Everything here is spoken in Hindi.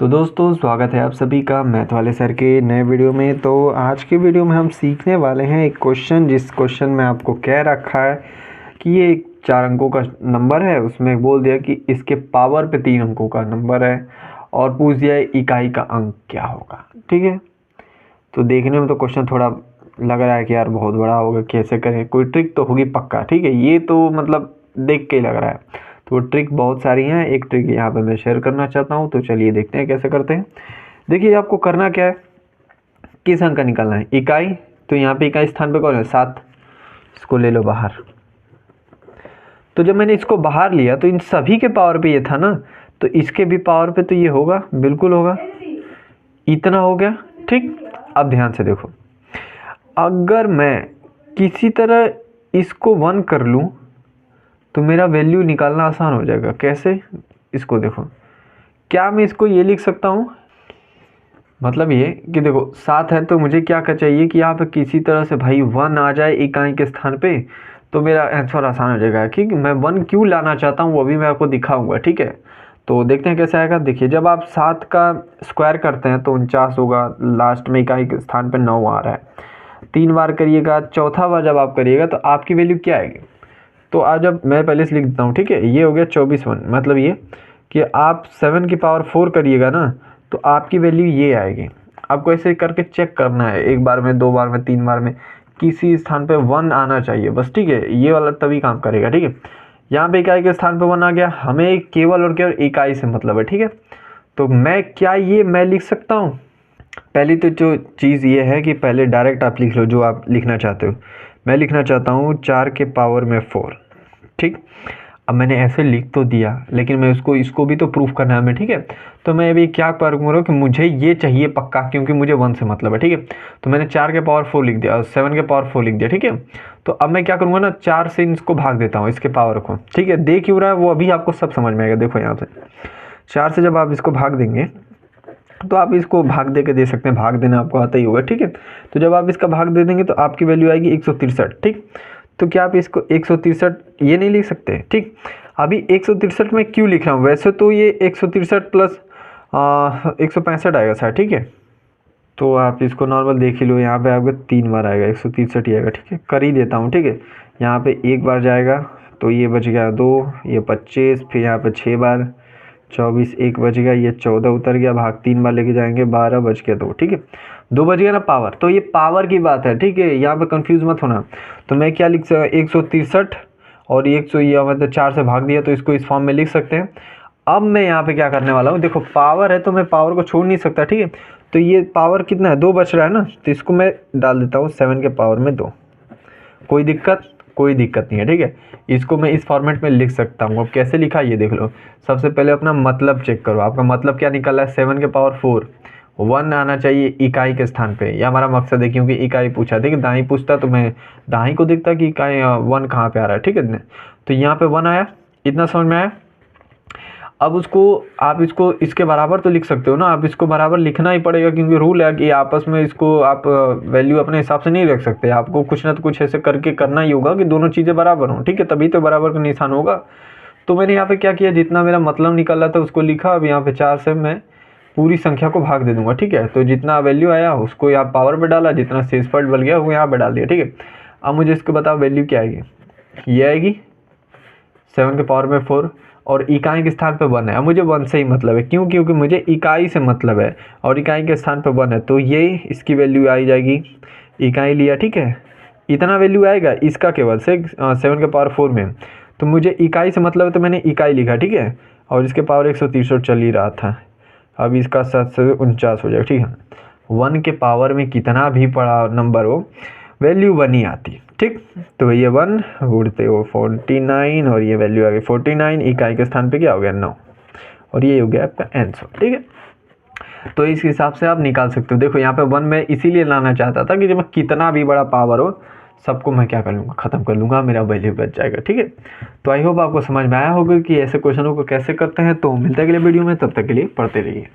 तो दोस्तों स्वागत है आप सभी का मैथ वाले सर के नए वीडियो में। तो आज के वीडियो में हम सीखने वाले हैं एक क्वेश्चन, जिस क्वेश्चन में आपको कह रखा है कि ये एक 4 अंकों का नंबर है, उसमें बोल दिया कि इसके पावर पे 3 अंकों का नंबर है और पूछ दिया है इकाई का अंक क्या होगा। ठीक है, तो देखने में तो क्वेश्चन थोड़ा लग रहा है कि यार बहुत बड़ा होगा, कैसे करें, कोई ट्रिक तो होगी पक्का। ठीक है, ये तो मतलब देख के ही लग रहा है। तो ट्रिक बहुत सारी हैं, एक ट्रिक यहाँ पे मैं शेयर करना चाहता हूँ। तो चलिए देखते हैं कैसे करते हैं। देखिए आपको करना क्या है, किस अंक का निकालना है, इकाई। तो यहाँ पे इकाई स्थान पे कौन है, 7, इसको ले लो बाहर। तो जब मैंने इसको बाहर लिया तो इन सभी के पावर पे ये था ना, तो इसके भी पावर पे तो ये होगा, बिल्कुल होगा, इतना हो गया। ठीक, अब ध्यान से देखो, अगर मैं किसी तरह इसको 1 कर लूँ तो मेरा वैल्यू निकालना आसान हो जाएगा। कैसे, इसको देखो, क्या मैं इसको ये लिख सकता हूँ, मतलब ये कि देखो 7 है तो मुझे क्या चाहिए कि यहाँ पे किसी तरह से भाई 1 आ जाए इकाई के स्थान पे, तो मेरा आंसर आसान हो जाएगा। ठीक, मैं 1 क्यों लाना चाहता हूँ वो भी मैं आपको दिखाऊंगा। ठीक है, तो देखते हैं कैसे आएगा। देखिए जब आप 7 का स्क्वायर करते हैं तो 49 होगा, लास्ट में इकाई के स्थान पर 9 आ रहा है। 3 बार करिएगा, चौथा बार जब आप करिएगा तो आपकी वैल्यू क्या आएगी। तो आज जब मैं पहले से लिख देता हूँ, ठीक है, ये हो गया 24 1, मतलब ये कि आप 7 की पावर 4 करिएगा ना तो आपकी वैल्यू ये आएगी। आपको ऐसे करके चेक करना है, एक बार में, 2 बार में, 3 बार में, किसी स्थान पे 1 आना चाहिए बस। ठीक है, ये वाला तभी काम करेगा। ठीक है, यहाँ पे इकाई के स्थान पे 1 आ गया, हमें केवल और केवल इकाई से मतलब है। ठीक है, तो मैं क्या ये मैं लिख सकता हूँ। पहली तो जो चीज़ ये है कि पहले डायरेक्ट आप लिख लो जो आप लिखना चाहते हो। मैं लिखना चाहता हूँ 4 के पावर में 4। ठीक, अब मैंने ऐसे लिख तो दिया, लेकिन मैं इसको भी तो प्रूफ करना है हमें। ठीक है, तो मैं अभी क्या करूँगा कि मुझे ये चाहिए पक्का, क्योंकि मुझे 1 से मतलब है। ठीक है, तो मैंने 4 के पावर 4 लिख दिया और 7 के पावर 4 लिख दिया। ठीक है, तो अब मैं क्या करूँगा ना, 4 से इसको भाग देता हूँ, इसके पावर को। ठीक है, देख क्यों रहा है वो अभी आपको सब समझ में आएगा। देखो यहाँ से 4 से जब आप इसको भाग देंगे तो आप इसको भाग दे के दे सकते हैं, भाग देना आपको आता ही होगा। ठीक है, तो जब आप इसका भाग दे देंगे तो आपकी वैल्यू आएगी 163। ठीक, तो क्या आप इसको 163 ये नहीं लिख सकते। ठीक, अभी 163 में क्यों लिख रहा हूँ, वैसे तो ये 163 प्लस 165 आएगा सर। ठीक है, तो आप इसको नॉर्मल देख ही लो, यहाँ पे आपका 3 बार आएगा, 163 ही आएगा। ठीक है, कर ही देता हूँ। ठीक है, यहाँ पे 1 बार जाएगा तो ये बच गया 2, ये 25, फिर यहाँ पे 6 बार 24, 1 बच गया, ये 14 उतर गया, भाग 3 बार लेके जाएंगे, 12 बच गया 2। ठीक है, 2 बच गया ना पावर, तो ये पावर की बात है। ठीक है, यहाँ पे कंफ्यूज मत होना। तो मैं क्या लिख सकता, 163 और 100 ये मतलब 4 से भाग दिया, तो इसको इस फॉर्म में लिख सकते हैं। अब मैं यहाँ पे क्या करने वाला हूँ, देखो पावर है तो मैं पावर को छोड़ नहीं सकता। ठीक है, तो ये पावर कितना है, 2 बच रहा है ना, तो इसको मैं डाल देता हूँ 7 के पावर में 2। कोई दिक्कत नहीं है। ठीक है, इसको मैं इस फॉर्मेट में लिख सकता हूँ। अब कैसे लिखा ये देख लो। सबसे पहले अपना मतलब चेक करो, आपका मतलब क्या निकल रहा है, 7 के पावर 4, 1 आना चाहिए इकाई के स्थान पे। ये हमारा मकसद है, क्योंकि इकाई पूछा। ठीक है, दाई पूछता तो मैं दाई को देखता कि इकाई 1 कहाँ पे आ रहा है। ठीक है, तो यहाँ पे 1 आया, इतना समझ में आया। अब उसको आप इसको इसके बराबर तो लिख सकते हो ना, आप इसको बराबर लिखना ही पड़ेगा, क्योंकि रूल है कि आपस में इसको आप वैल्यू अपने हिसाब से नहीं रख सकते। आपको कुछ ना कुछ ऐसे करके करना ही होगा कि दोनों चीज़ें बराबर हों। ठीक है, तभी तो बराबर का निशान होगा। तो मैंने यहाँ पे क्या किया, जितना मेरा मतलब निकल रहा था उसको लिखा। अब यहाँ पे 4 से मैं पूरी संख्या को भाग दे दूंगा। ठीक है, तो जितना वैल्यू आया उसको यहाँ पावर पे डाला, जितना शेषफल बल गया वो यहाँ पे डाल दिया। ठीक है, अब मुझे इसको बताओ वैल्यू क्या आएगी, ये आएगी 7 के पावर में 4 और इकाई के स्थान पे 1 है। अब मुझे 1 से ही मतलब है, क्यों, क्योंकि मुझे इकाई से मतलब है और इकाई के स्थान पे 1 है, तो ये इसकी वैल्यू आई जाएगी, इकाई लिया। ठीक है, इतना वैल्यू आएगा इसका केवल 7 के पावर 4 में, तो मुझे इकाई से मतलब है तो मैंने इकाई लिखा। ठीक है, और इसके पावर 163 चल ही रहा था। अब इसका 7 से 49 हो जाएगा। ठीक है, 1 के पावर में कितना भी बड़ा नंबर हो वैल्यू 1 ही आती। ठीक, तो ये 1 उड़ते हो 49 और ये वैल्यू आ गई 49, इकाई के स्थान पे क्या हो गया 9, और ये हो गया आपका आंसर। ठीक है, तो इस हिसाब से आप निकाल सकते हो। देखो यहाँ पे 1 मैं इसीलिए लाना चाहता था कि जब मैं कितना भी बड़ा पावर हो सबको मैं क्या कर लूँगा, ख़त्म कर लूँगा, मेरा वैल्यू बच जाएगा। ठीक है, तो आई होप आपको समझ में आया होगा कि ऐसे क्वेश्चनों को कैसे करते हैं। तो मिलते हैं अगले वीडियो में, तब तक के लिए पढ़ते रहिए।